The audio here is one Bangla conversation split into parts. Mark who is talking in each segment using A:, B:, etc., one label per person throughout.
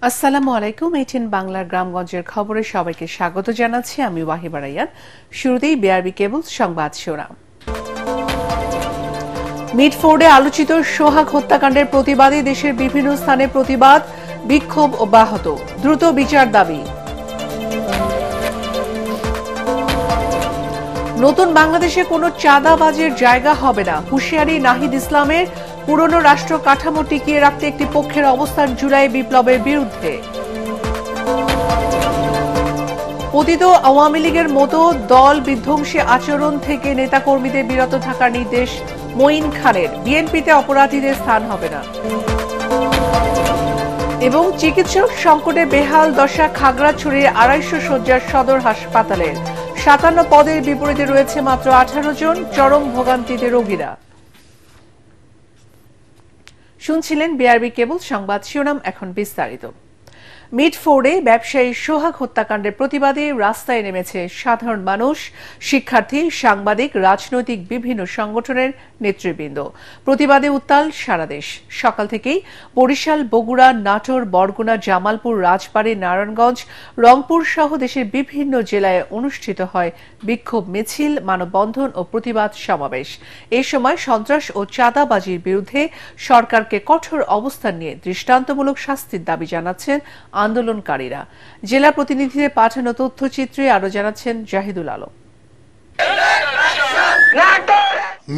A: আসসালামু আলাইকুম। এটিএন বাংলার গ্রামগঞ্জের খবরে সবাইকে স্বাগত জানাচ্ছি। আমি ওয়াহিবা রাইয়ান। শুরুতেই বিআরবি কেবলস সংবাদ শিরোনাম। মিডফোর্ডে আলোচিত সোহাগ হত্যাকাণ্ডের প্রতিবাদে দেশের বিভিন্ন স্থানে প্রতিবাদ, বিক্ষোভ অব্যাহত, দ্রুত বিচার দাবি। নতুন বাংলাদেশে কোনো চাঁদাবাজের জায়গা হবে না, হুঁশিয়ারি নাহিদ ইসলামের। পুরনো রাষ্ট্র কাঠামো টিকিয়ে রাখতে একটি পক্ষের অবস্থান জুলাই বিপ্লবের বিরুদ্ধে। পতিত আওয়ামী লীগের মতো দল বিধ্বংসী আচরণ থেকে নেতাকর্মীদের বিরত থাকার নির্দেশ মঈন খানের। বিএনপিতে অপরাধীদের স্থান হবে না। এবং চিকিৎসক সংকটে বেহাল দশা খাগড়াছড়ির ২৫০ শয্যার সদর হাসপাতালের। ৫৭ পদের বিপরীতে রয়েছে মাত্র ১৮ জন, চরম ভোগান্তিতে রোগীরা। শুনছিলেন বিআরবি কেবল সংবাদ শিরোনাম, এখন বিস্তারিত। মিডফোর্ডে ব্যবসায়ী সোহাগ হত্যাকাণ্ডের প্রতিবাদে রাস্তায় নেমেছে সাধারণ মানুষ, শিক্ষার্থী, সাংবাদিক, রাজনৈতিক বিভিন্ন সংগঠনের নেতৃবৃন্দ। প্রতিবাদে উত্তাল সারা দেশ। সকাল থেকেই বরিশাল, বগুড়া, নাটোর, বরগুনা, জামালপুর, রাজবাড়ী, নারায়ণগঞ্জ, রংপুর সহ দেশের বিভিন্ন জেলায় অনুষ্ঠিত হয় বিক্ষোভ মিছিল, মানববন্ধন ও প্রতিবাদ সমাবেশ। এ সময় সন্ত্রাস ও চাঁদাবাজির বিরুদ্ধে সরকারকে কঠোর অবস্থান নিয়ে দৃষ্টান্তমূলক শাস্তির দাবি জানাচ্ছেন আন্দোলনকারীরা। জেলা প্রতিনিধিদের পাঠানো তথ্যচিত্রে আরো জানাচ্ছেন জাহিদুল আলম।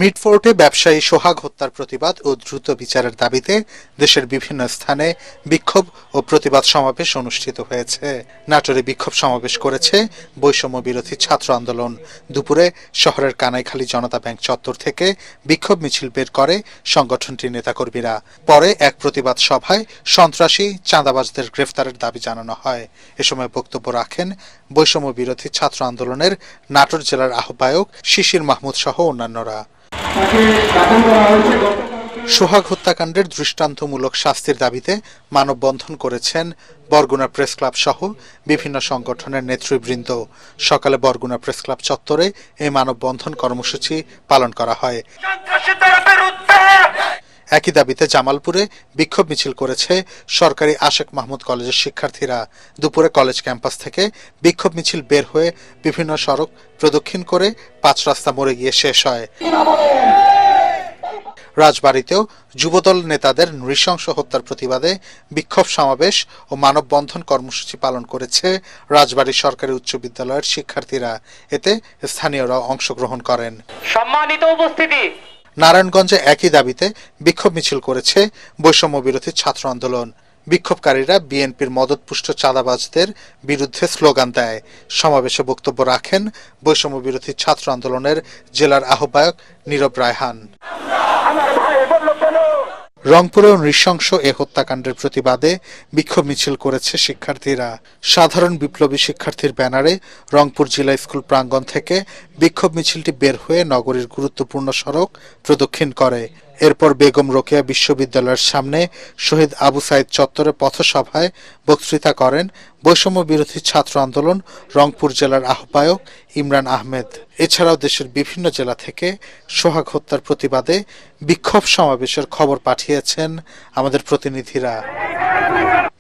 B: মিডফোর্ডে ব্যবসায়ী সোহাগ হত্যার প্রতিবাদ ও দ্রুত বিচারের দাবিতে দেশের বিভিন্ন স্থানে বিক্ষোভ ও প্রতিবাদ সমাবেশ অনুষ্ঠিত হয়েছে। নাটোরে বিক্ষোভ সমাবেশ করেছে বৈষম্য বিরোধী ছাত্র আন্দোলন। দুপুরে শহরের কানাইখালী জনতা ব্যাংক চত্বর থেকে বিক্ষোভ মিছিল বের করে সংগঠনটির নেতাকর্মীরা। পরে এক প্রতিবাদ সভায় সন্ত্রাসী চাঁদাবাজদের গ্রেফতারের দাবি জানানো হয়। এ সময় বক্তব্য রাখেন বৈষম্য বিরোধী ছাত্র আন্দোলনের নাটোর জেলার আহ্বায়ক শিশির মাহমুদ সহ অন্যান্যরা। সোহাগ হত্যাকাণ্ডের দৃষ্টান্তমূলক শাস্তির দাবিতে মানববন্ধন করেছেন বরগুনা প্রেস ক্লাব সহ বিভিন্ন সংগঠনের নেতৃবৃন্দ। সকালে বরগুনা প্রেস ক্লাব চত্বরে এই মানববন্ধন কর্মসূচি পালন করা হয়। একই দাবিতে জামালপুরে বিক্ষোভ মিছিল করেছে সরকারি আশেক মাহমুদ কলেজের শিক্ষার্থীরা। দুপুরে কলেজ ক্যাম্পাস থেকে বিক্ষোভ মিছিল বের হয়ে বিভিন্ন সড়ক প্রদক্ষিণ করে ৫ রাস্তা মোড়ে গিয়ে শেষ হয়। রাজবাড়ীতেও যুবদল নেতাদের নৃশংস হত্যার প্রতিবাদে বিক্ষোভ সমাবেশ ও মানববন্ধন কর্মসূচি পালন করেছে রাজবাড়ী সরকারি উচ্চ বিদ্যালয়ের শিক্ষার্থীরা। এতে স্থানীয়রা অংশগ্রহণ করেন। সম্মানিত উপস্থিতি, নারায়ণগঞ্জে একই দাবিতে বিক্ষোভ মিছিল করেছে বৈষম্য বিরোধী ছাত্র আন্দোলন। বিক্ষোভকারীরা বিএনপির মদতপুষ্ট চাঁদাবাজদের বিরুদ্ধে স্লোগান দেয়। সমাবেশে বক্তব্য রাখেন বৈষম্য বিরোধী ছাত্র আন্দোলনের জেলার আহ্বায়ক নীরব রায়হান। রংপুরেও নৃশংস এ হত্যাকাণ্ডের প্রতিবাদে বিক্ষোভ মিছিল করেছে শিক্ষার্থীরা। সাধারণ বিপ্লবী শিক্ষার্থীর ব্যানারে রংপুর জেলা স্কুল প্রাঙ্গণ থেকে বিক্ষোভ মিছিলটি বের হয়ে নগরীর গুরুত্বপূর্ণ সড়ক প্রদক্ষিণ করে। এরপর বেগম রোকেয়া বিশ্ববিদ্যালয়ের সামনে শহীদ আবু সাইদ চত্বরে পথসভায় বক্তৃতা করেন বৈষম্য বিরোধী ছাত্র আন্দোলন রংপুর জেলার আহ্বায়ক ইমরান আহমেদ। এছাড়াও দেশের বিভিন্ন জেলা থেকে সোহাগ হত্যার প্রতিবাদে বিক্ষোভ সমাবেশের খবর পাঠিয়েছেন আমাদের প্রতিনিধিরা।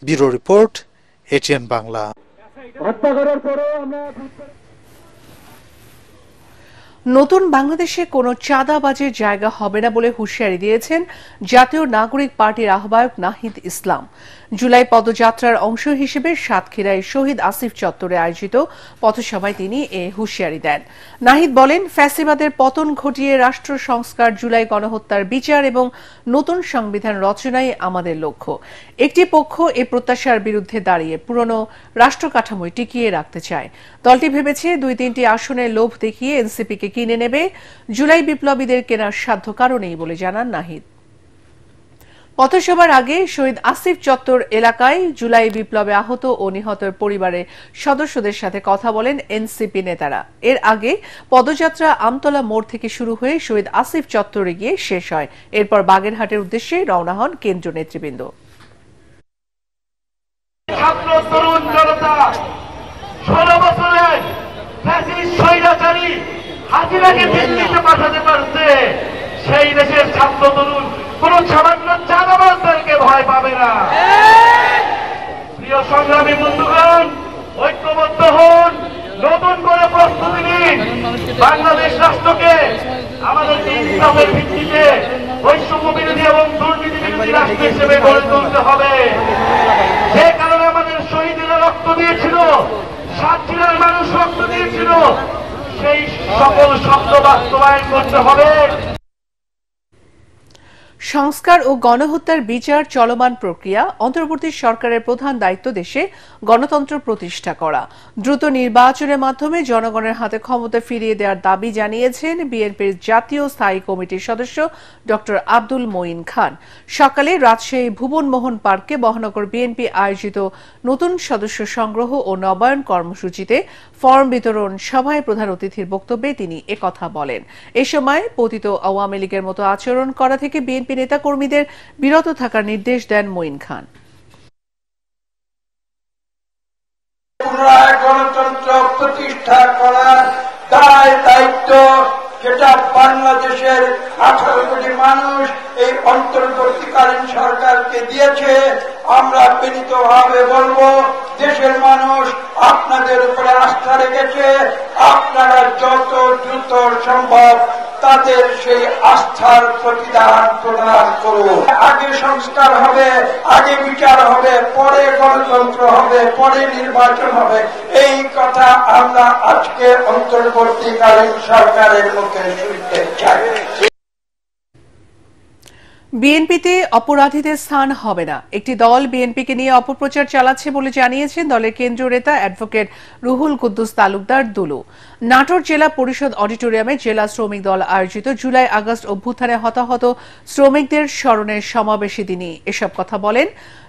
B: Bureau report, ATN Bangla.
A: নতুন বাংলাদেশে কোনো চাঁদাবাজের জায়গা হবে না বলে হুঁশিয়ারি দিয়েছেন জাতীয় নাগরিক পার্টির আহ্বায়ক নাহিদ ইসলাম। জুলাই পদযাত্রার অংশ হিসেবে সাতক্ষীরায় শহীদ আসিফ চত্বরে আয়োজিত পথসভায় তিনি এ হুঁশিয়ারি দেন। নাহিদ বলেন, ফ্যাসিবাদের পতন ঘটিয়ে রাষ্ট্র সংস্কার, জুলাই গণহত্যার বিচার এবং নতুন সংবিধান রচনাই আমাদের লক্ষ্য। একটি পক্ষ এ প্রত্যাশার বিরুদ্ধে দাঁড়িয়ে পুরনো রাষ্ট্র কাঠামো টিকিয়ে রাখতে চায়। দলটি ভেবেছে ২-৩টি আসনে লোভ দেখিয়ে এনসিপিকে কিনে নেবে। জুলাই বিপ্লবীদের কেনার সাধ্য কারণেই বলে জানান নাহিদ। পথসভার আগে শহীদ আসিফ চত্বর এলাকায় জুলাই বিপ্লবে আহত ও নিহতের পরিবারের সদস্যদের সাথে কথা বলেন এনসিপি নেতারা। এর আগে পদযাত্রা আমতলা মোড় থেকে শুরু হয়ে শহীদ আসিফ চত্বরে গিয়ে শেষ হয়। এরপর বাগেরহাটের উদ্দেশ্যে রওনা হন কেন্দ্রীয় নেতৃবৃন্দ।
C: ছাত্র তরুণ জনতা ১৬ বছরের ফ্যাসিস্ট স্বৈরাচারী হাসিনাকে দিল্লিতে পাঠাতে পারছে। সেই দেশের ছাত্র তরুণ কোন সামান্য চাঁদাবাজদেরকে ভয় পাবে না। সংগ্রামী বন্ধুগণ, ঐক্যবদ্ধ হন, নতুন করে প্রস্তুতি নিন। বাংলাদেশ রাষ্ট্রকে আমাদেরকে ইসলামের ভিত্তিতে বৈষম্য বিরোধী এবং দুর্নীতি বিরোধী রাষ্ট্র হিসেবে গড়ে তুলতে হবে। যে কারণে আমাদের শহীদেরা রক্ত দিয়েছিল, সাতক্ষীরার মানুষ রক্ত দিয়েছিল, সেই সকল শব্দ বাস্তবায়ন করতে হবে।
A: সংস্কার ও গণহত্যার বিচার চলমান প্রক্রিয়া। অন্তর্বর্তী সরকারের প্রধান দায়িত্ব দেশে গণতন্ত্র প্রতিষ্ঠা করা। দ্রুত নির্বাচনের মাধ্যমে জনগণের হাতে ক্ষমতা ফিরিয়ে দেওয়ার দাবি জানিয়েছেন বিএনপির জাতীয় স্থায়ী কমিটির সদস্য ড আব্দুল মঈন খান। সকালে রাজশাহী ভুবন মোহন পার্কে মহানগর বিএনপি আয়োজিত নতুন সদস্য সংগ্রহ ও নবায়ন কর্মসূচিতে ফর্ম বিতরণ সভায় প্রধান অতিথির বক্তব্যে তিনি একথা বলেন। এ সময় পতিত আওয়ামী লীগের মতো আচরণ করা থেকে বিএনপি নেতাকর্মীদের বিরত থাকার নির্দেশ দেন মঈন খান।
D: গণতন্ত্র প্রতিষ্ঠা করার দায় দায়িত্ব যেটা বাংলাদেশের 18 কোটি মানুষ এই অন্তর্বর্তীকালীন সরকারকে দিয়েছে, আমরা বিনীতভাবে বলবো, দেশের মানুষ আপনাদের উপরে আস্থা রেখেছে। আপনারা যত দ্রুত সম্ভব তাদের সেই আস্থার প্রতিদান প্রদান করুন। আগে সংস্কার হবে, আগে বিচার হবে, পরে গণতন্ত্র হবে, পরে নির্বাচন হবে। এই কথা আমরা আজকে অন্তর্বর্তীকালীন সরকারের মুখে শুনতে চাই।
A: বিএনপিতে অপরাধীদের স্থান হবে না। একটি দল বিএনপিকে নিয়ে অপপ্রচার চালাচ্ছে বলে জানিয়েছেন দলের কেন্দ্রীয় নেতা অ্যাডভোকেট রুহুল কুদ্দুস তালুকদার দুলু। নাটোর জেলা পরিষদ অডিটোরিয়ামে জেলা শ্রমিক দল আয়োজিত জুলাই আগস্ট অভ্যুত্থানে হতাহত শ্রমিকদের স্মরণের সমাবেশে তিনি এসব কথা বলেন।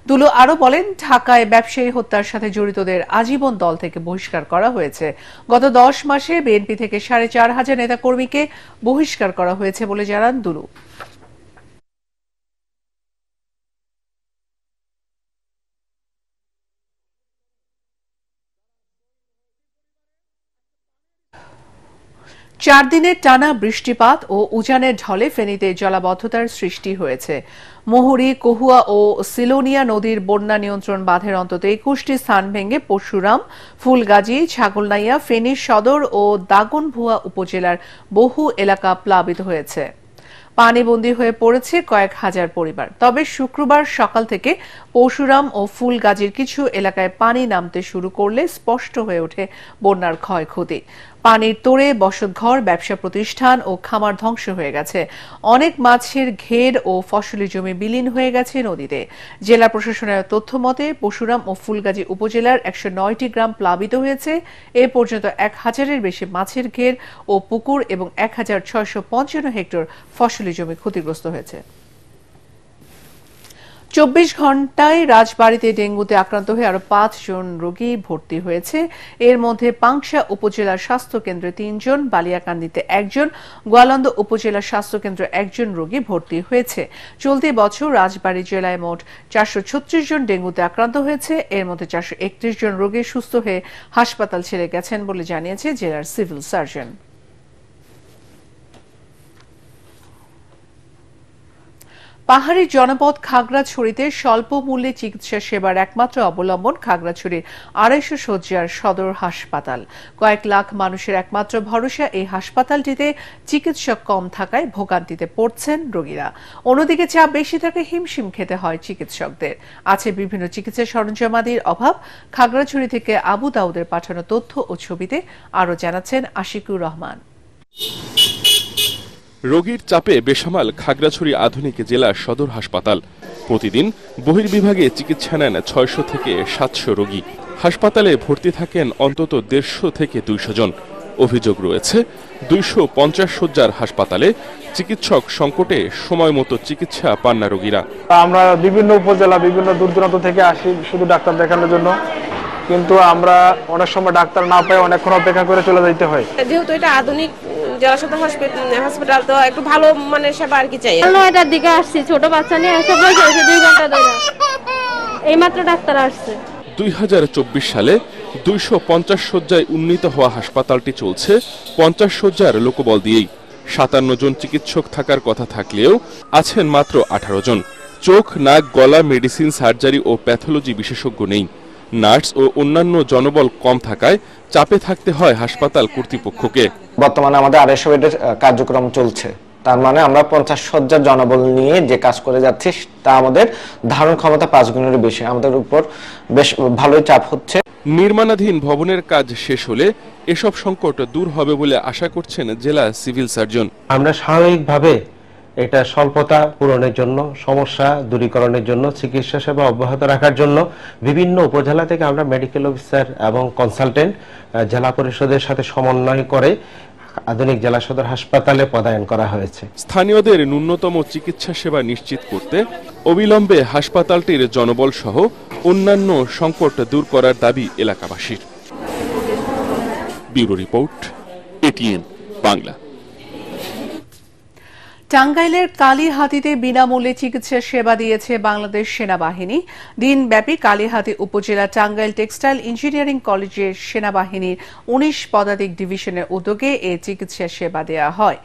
A: দুলু আরও বলেন, ঢাকায় ব্যবসায়ী হত্যার সাথে জড়িতদের আজীবন দল থেকে বহিষ্কার করা হয়েছে। গত 10 মাসে বিএনপি থেকে 4500 নেতাকর্মীকে বহিষ্কার করা হয়েছে বলে জানান দুলু। চার দিনের টানা বৃষ্টিপাত ও উজানের ঢলে ফেনীতে জলাবদ্ধতার সৃষ্টি হয়েছে। মুহুরী, কহুয়া ও সিলোনিয়া নদীর বন্যা নিয়ন্ত্রণ বাঁধের অন্তত 21টি স্থান ভেঙে পরশুরাম, ফুলগাজী, ছাগলনাইয়া, ফেনী সদর ও দাগনভূঞা উপজেলার বহু এলাকা প্লাবিত হয়েছে। পানিবন্দী হয়ে পড়েছে কয়েক হাজার পরিবার। তবে শুক্রবার সকাল থেকে পরশুরাম ও ফুলগাজীর কিছু এলাকায় পানি নামতে শুরু করলে স্পষ্ট হয়ে ওঠে বন্যার ক্ষয়ক্ষতি। পানির তোড়ে বসতঘর, ব্যবসা প্রতিষ্ঠান ও খামার ধ্বংস হয়ে গেছে। অনেক মাছের ঘের ও ফসলি জমি বিলীন হয়ে গেছে নদীতে। জেলা প্রশাসনের তথ্য মতে পরশুরাম ও ফুলগাজী উপজেলার 109টি গ্রাম প্লাবিত হয়েছে। এ পর্যন্ত 1000-এর বেশি মাছের ঘের ও পুকুর এবং 1655 হেক্টর ফসলি জমি ক্ষতিগ্রস্ত হয়েছে। 24 ঘন্টায় রাজবাড়ীতে ডেঙ্গুতে আক্রান্ত হয়ে আরো 5 জন রোগী ভর্তি হয়েছে। এর মধ্যে পাংশা উপজেলার স্বাস্থ্য কেন্দ্রে 3 জন, বালিয়াকান্দিতে 1 জন, গোয়ালন্দ উপজেলার স্বাস্থ্য কেন্দ্রে 1 জন রোগী ভর্তি হয়েছে। চলতি বছর রাজবাড়ী জেলায় মোট 436 জন ডেঙ্গুতে আক্রান্ত হয়েছে। এর মধ্যে 431 জন রোগী সুস্থ হয়ে হাসপাতাল ছেড়ে গেছেন বলে জানিয়েছে জেলার সিভিল সার্জন। পাহাড়ি জনপদ খাগড়াছড়িতে স্বল্প মূল্যে চিকিৎসা সেবার একমাত্র অবলম্বন খাগড়াছড়ির 250 শয্যার সদর হাসপাতাল। কয়েক লাখ মানুষের একমাত্র ভরসা এই হাসপাতালটিতে চিকিৎসক কম থাকায় ভোগান্তিতে পড়ছেন রোগীরা। অন্যদিকে চাপ বেশি থাকায় হিমশিম খেতে হয় চিকিৎসকদের। আছে বিভিন্ন চিকিৎসা সরঞ্জামাদির অভাব। খাগড়াছড়ি থেকে আবু দাউদের পাঠানো তথ্য ও ছবিতে আরও জানাচ্ছেন আশিকুর রহমান।
E: রোগীর চাপে বেসামাল খাগড়াছড়ি আধুনিক জেলা সদর হাসপাতাল। প্রতিদিন বহির্বিভাগে চিকিৎসা নেন 600 থেকে 700 রোগী। হাসপাতালে ভর্তি থাকেন অন্তত 150 থেকে 200 জন। অভিযোগ রয়েছে 250 শয্যার হাসপাতালে চিকিৎসক সংকটে সময় মতো চিকিৎসা পান না রোগীরা।
F: আমরা বিভিন্ন উপজেলা, বিভিন্ন দূর দূরান্ত থেকে আসি শুধু ডাক্তার দেখানোর জন্য, কিন্তু আমরা অনেক সময় ডাক্তার না পাই অনেকক্ষণ অপেক্ষা করে চলে যেতে হয়।
G: যেহেতু এটা আধুনিক জেলা সদর হসপিটাল, তো একটু ভালো মানের সেবা আর কি চাই।
H: 9টার দিকে আসছি, ছোট বাচ্চা নিয়ে এসে বসে 2 ঘন্টা ধরে এইমাত্র ডাক্তার আসছে।
E: 2024 সালে 250 শয্যায় উন্নীত হওয়া হাসপাতালটি চলছে 50 শয্যার লোকবল দিয়েই। 57 জন চিকিৎসক থাকার কথা থাকলেও আছেন মাত্র 18 জন। চোখ, নাক, গলা, মেডিসিন, সার্জারি ও প্যাথোলজি বিশেষজ্ঞ নেই। নার্স ও অন্যান্য জনবল কম থাকায় চাপে থাকতে হয় হাসপাতাল কর্তৃপক্ষকে।
I: বর্তমানে আমাদের 250 বেডের কার্যক্রম চলছে, তার মানে আমরা 50 শয্যার জনবল নিয়ে যে কাজ করে যাচ্ছি তা আমাদের ধারণ ক্ষমতা 5 গুণের বেশি, আমাদের উপর বেশ ভালোই চাপ হচ্ছে।
E: নির্মাণাধীন ভবনের কাজ শেষ হলে এসব সংকট দূর হবে বলে আশা করছেন জেলা সিভিল সার্জন।
J: আমরা স্বাভাবিকভাবে এটা স্বল্পতা পূরণের জন্য, সমস্যা দূরীকরণের জন্য, চিকিৎসা সেবা অব্যাহত রাখার জন্য বিভিন্ন উপজেলা থেকে আমরা মেডিকেল অফিসার এবং কনসালটেন্ট জেলা পরিষদের সাথে সমন্বয় করে আধুনিক জেলা সদর হাসপাতালে পদায়ন করা হয়েছে।
E: স্থানীয়দের ন্যূনতম চিকিৎসা সেবা নিশ্চিত করতে অবিলম্বে হাসপাতালটির জনবল সহ অন্যান্য সংকট দূর করার দাবি এলাকাবাসীর। Bureau report, ATN Bangla.
A: টাঙ্গাইলের কালীহাতিতে বিনামূল্যে চিকিৎসা সেবা দিয়েছে বাংলাদেশ সেনাবাহিনী। দিনব্যাপী কালীহাতি উপজেলা টাঙ্গাইল টেক্সটাইল ইঞ্জিনিয়ারিং কলেজের সেনাবাহিনীর 19 পদাতিক ডিভিশনের উদ্যোগে এই চিকিৎসা সেবা দেওয়া হয়।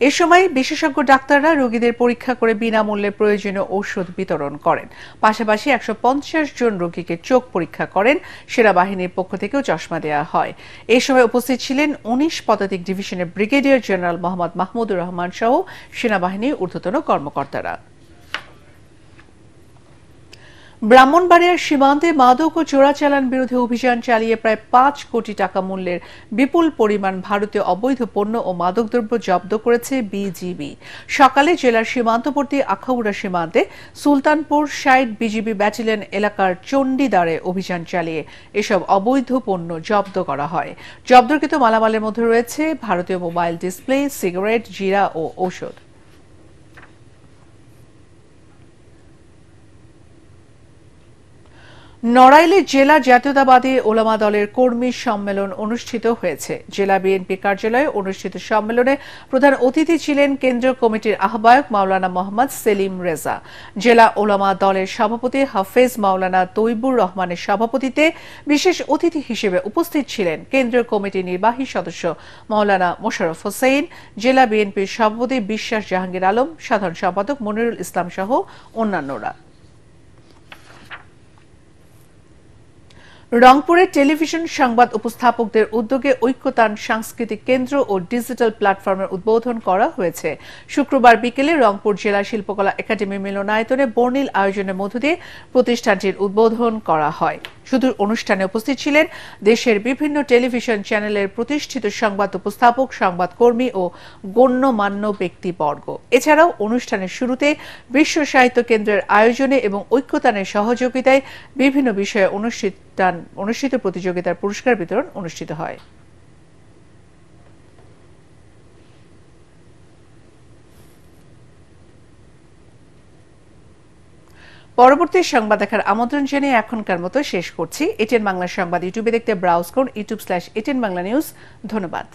A: এ সময় বিশেষজ্ঞ ডাক্তাররা রোগীদের পরীক্ষা করে বিনামূল্যে প্রয়োজনীয় ঔষধ বিতরণ করেন। পাশাপাশি 150 জন রোগীকে চোখ পরীক্ষা করেন। সেনাবাহিনীর পক্ষ থেকেও চশমা দেওয়া হয়। এই সময় উপস্থিত ছিলেন 19 পদাতিক ডিভিশনের ব্রিগেডিয়ার জেনারেল মোহাম্মদ মাহমুদুর রহমান সহ সেনাবাহিনীর ঊর্ধ্বতন কর্মকর্তারা। ব্রাহ্মণবাড়িয়ার সীমান্তে মাদক ও চোরাচালান বিরোধী অভিযান চালিয়ে প্রায় 5 কোটি টাকা মূল্যের বিপুল পরিমাণ ভারতীয় অবৈধ পণ্য ও মাদকদ্রব্য জব্দ করেছে বিজিবি। সকালে জেলার সীমান্তবর্তী আখাউড়া সীমান্তে সুলতানপুর 60 বিজিবি ব্যাটালিয়ন এলাকার চণ্ডীদারে অভিযান চালিয়ে এসব অবৈধ পণ্য জব্দ করা হয়। জব্দকৃত মালামালের মধ্যে রয়েছে ভারতীয় মোবাইল ডিসপ্লে, সিগারেট, জিরা ও ঔষধ। নড়াইলে জেলা জাতীয়তাবাদী ওলামা দলের কর্মী সম্মেলন অনুষ্ঠিত হয়েছে। জেলা বিএনপি কার্যালয়ে অনুষ্ঠিত সম্মেলনে প্রধান অতিথি ছিলেন কেন্দ্রীয় কমিটির আহ্বায়ক মাওলানা মোহাম্মদ সেলিম রেজা। জেলা ওলামা দলের সভাপতি হাফেজ মাওলানা তৈবুর রহমানের সভাপতিত্বে বিশেষ অতিথি হিসেবে উপস্থিত ছিলেন কেন্দ্রীয় কমিটির নির্বাহী সদস্য মাওলানা মোশাররফ হোসেন, জেলা বিএনপির সভাপতি বিশ্বাস জাহাঙ্গীর আলম, সাধারণ সম্পাদক মনিরুল ইসলাম সহ অন্যান্যরা। রংপুরে টেলিভিশন সংবাদ উপস্থাপকদের উদ্যোগে ঐক্যতান সাংস্কৃতিক কেন্দ্র ও ডিজিটাল প্ল্যাটফর্মের উদ্বোধন করা হয়েছে। শুক্রবার বিকেলে রংপুর জেলা শিল্পকলা একাডেমি মিলনায়তনে বর্ণিল আয়োজনের মধ্য দিয়ে প্রতিষ্ঠানটির উদ্বোধন করা হয়। শুধু অনুষ্ঠানে উপস্থিত ছিলেন দেশের বিভিন্ন টেলিভিশন চ্যানেলের প্রতিষ্ঠিত সংবাদ উপস্থাপক, সংবাদকর্মী ও গণ্যমান্য ব্যক্তিবর্গ। এছাড়াও অনুষ্ঠানের শুরুতে বিশ্ব সাহিত্য কেন্দ্রের আয়োজনে এবং ঐক্যতানের সহযোগিতায় বিভিন্ন বিষয়ে অনুষ্ঠিত প্রতিযোগিতার পুরস্কার বিতরণ অনুষ্ঠিত হয়। পরবর্তী সংবাদ দেখার আমন্ত্রণ জানিয়ে এখনকার মতো শেষ করছি। এটিএন বাংলা সংবাদ ইউটিউবে দেখতে ব্রাউজ করুন youtube/এটিএন বাংলা নিউজ। ধন্যবাদ।